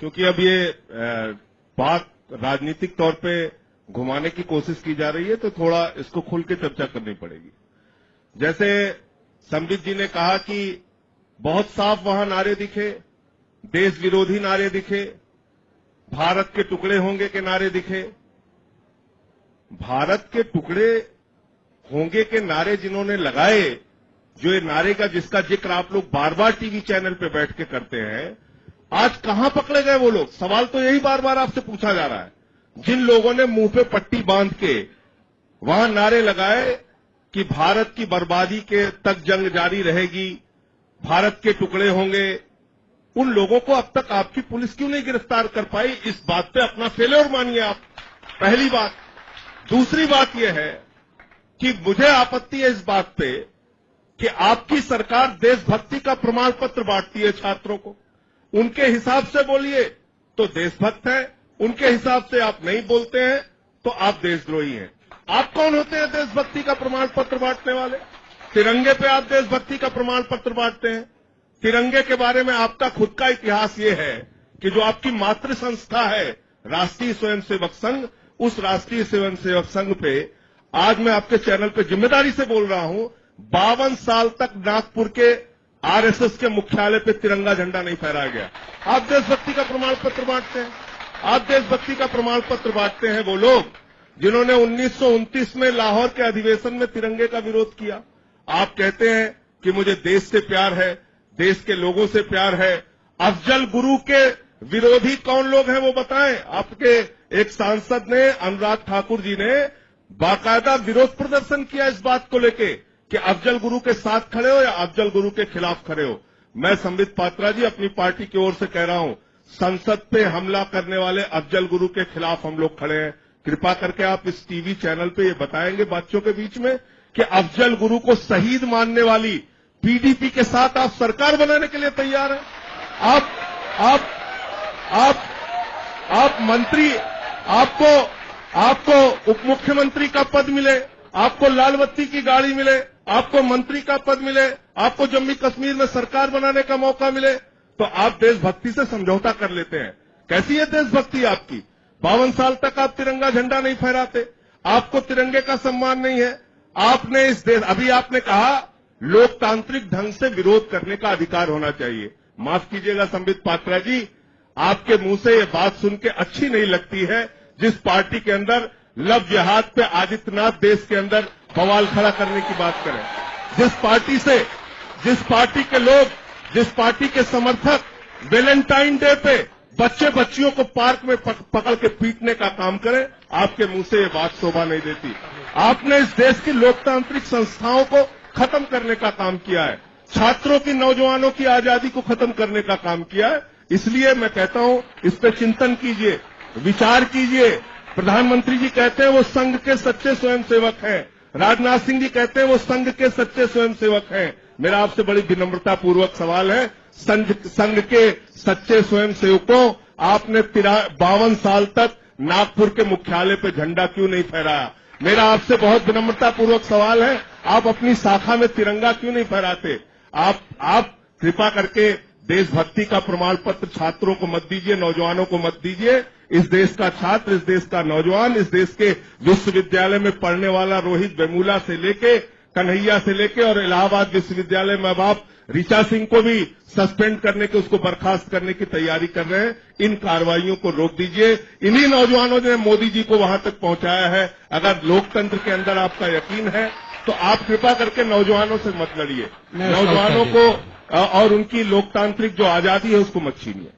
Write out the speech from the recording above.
क्योंकि अब ये बात राजनीतिक तौर पे घुमाने की कोशिश की जा रही है, तो थोड़ा इसको खुल के चर्चा करनी पड़ेगी। जैसे संबित जी ने कहा कि बहुत साफ वहां नारे दिखे, देश विरोधी नारे दिखे, भारत के टुकड़े होंगे के नारे दिखे। भारत के टुकड़े होंगे के नारे जिन्होंने लगाए, जो ये नारे का जिसका जिक्र आप लोग बार बार टीवी चैनल पे बैठ के करते हैं, आज कहां पकड़े गए वो लोग? सवाल तो यही बार बार आपसे पूछा जा रहा है। जिन लोगों ने मुंह पे पट्टी बांध के वहां नारे लगाए कि भारत की बर्बादी के तक जंग जारी रहेगी, भारत के टुकड़े होंगे, उन लोगों को अब तक आपकी पुलिस क्यों नहीं गिरफ्तार कर पाई? इस बात पे अपना फेलियर मानिए आप, पहली बात। दूसरी बात यह है कि मुझे आपत्ति है इस बात पे कि आपकी सरकार देशभक्ति का प्रमाण पत्र बांटती है छात्रों को। उनके हिसाब से बोलिए तो देशभक्त हैं, उनके हिसाब से आप नहीं बोलते हैं तो आप देशद्रोही हैं। आप कौन होते हैं देशभक्ति का प्रमाण पत्र बांटने वाले? तिरंगे पे आप देशभक्ति का प्रमाण पत्र बांटते हैं। तिरंगे के बारे में आपका खुद का इतिहास ये है कि जो आपकी मातृ संस्था है राष्ट्रीय स्वयंसेवक संघ, उस राष्ट्रीय स्वयंसेवक संघ पे आज मैं आपके चैनल पे जिम्मेदारी से बोल रहा हूं, 52 साल तक नागपुर के आरएसएस के मुख्यालय पे तिरंगा झंडा नहीं फहराया गया। आप देशभक्ति का प्रमाण पत्र बांटते हैं। आप देशभक्ति का प्रमाण पत्र बांटते हैं वो लोग जिन्होंने 1929 में लाहौर के अधिवेशन में तिरंगे का विरोध किया। आप कहते हैं कि मुझे देश से प्यार है, देश के लोगों से प्यार है। अफजल गुरु के विरोधी कौन लोग हैं वो बताएं। आपके एक सांसद ने, अनुराग ठाकुर जी ने बाकायदा विरोध प्रदर्शन किया इस बात को लेके कि अफजल गुरु के साथ खड़े हो या अफजल गुरु के खिलाफ खड़े हो। मैं संबित पात्रा जी अपनी पार्टी की ओर से कह रहा हूं, संसद पे हमला करने वाले अफजल गुरु के खिलाफ हम लोग खड़े हैं। कृपा करके आप इस टीवी चैनल पे ये बताएंगे बच्चों के बीच में कि अफजल गुरु को शहीद मानने वाली पीडीपी के साथ आप सरकार बनाने के लिए तैयार हैं? आप मंत्री, आपको उप मुख्यमंत्री का पद मिले, आपको लाल बत्ती की गाड़ी मिले, आपको मंत्री का पद मिले, आपको जम्मू कश्मीर में सरकार बनाने का मौका मिले, तो आप देशभक्ति से समझौता कर लेते हैं। कैसी है देशभक्ति आपकी? 52 साल तक आप तिरंगा झंडा नहीं फहराते, आपको तिरंगे का सम्मान नहीं है। आपने इस देश, अभी आपने कहा लोकतांत्रिक ढंग से विरोध करने का अधिकार होना चाहिए। माफ कीजिएगा संबित पात्रा जी, आपके मुंह से ये बात सुन के अच्छी नहीं लगती है। जिस पार्टी के अंदर लव जिहाद पे आदित्यनाथ देश के अंदर बवाल खड़ा करने की बात करें, जिस पार्टी के लोग, जिस पार्टी के समर्थक वैलेंटाइन डे पे बच्चे बच्चियों को पार्क में पकड़ के पीटने का काम करें, आपके मुंह से ये बात शोभा नहीं देती। आपने इस देश की लोकतांत्रिक संस्थाओं को खत्म करने का काम किया है, छात्रों की, नौजवानों की आजादी को खत्म करने का काम किया है। इसलिए मैं कहता हूं इस पर चिंतन कीजिए, विचार कीजिए। प्रधानमंत्री जी कहते हैं वो संघ के सच्चे स्वयंसेवक हैं, राजनाथ सिंह जी कहते हैं वो संघ के सच्चे स्वयंसेवक हैं। मेरा आपसे बड़ी विनम्रता पूर्वक सवाल है, संघ के सच्चे स्वयंसेवकों, आपने 52 साल तक नागपुर के मुख्यालय पे झंडा क्यों नहीं फहराया? मेरा आपसे बहुत विनम्रता पूर्वक सवाल है, आप अपनी शाखा में तिरंगा क्यों नहीं फहराते? आप कृपा करके देशभक्ति का प्रमाण पत्र छात्रों को मत दीजिए, नौजवानों को मत दीजिए। इस देश का छात्र, इस देश का नौजवान, इस देश के विश्वविद्यालय में पढ़ने वाला रोहित वेमुला से लेके, कन्हैया से लेके और इलाहाबाद विश्वविद्यालय में अब आप ऋचा सिंह को भी सस्पेंड करने के, उसको बर्खास्त करने की तैयारी कर रहे हैं। इन कार्रवाइयों को रोक दीजिए। इन्हीं नौजवानों ने मोदी जी को वहां तक पहुंचाया है। अगर लोकतंत्र के अंदर आपका यकीन है तो आप कृपा करके नौजवानों से मत लड़िए, नौजवानों को और उनकी लोकतांत्रिक जो आजादी है उसको मत छीनिए।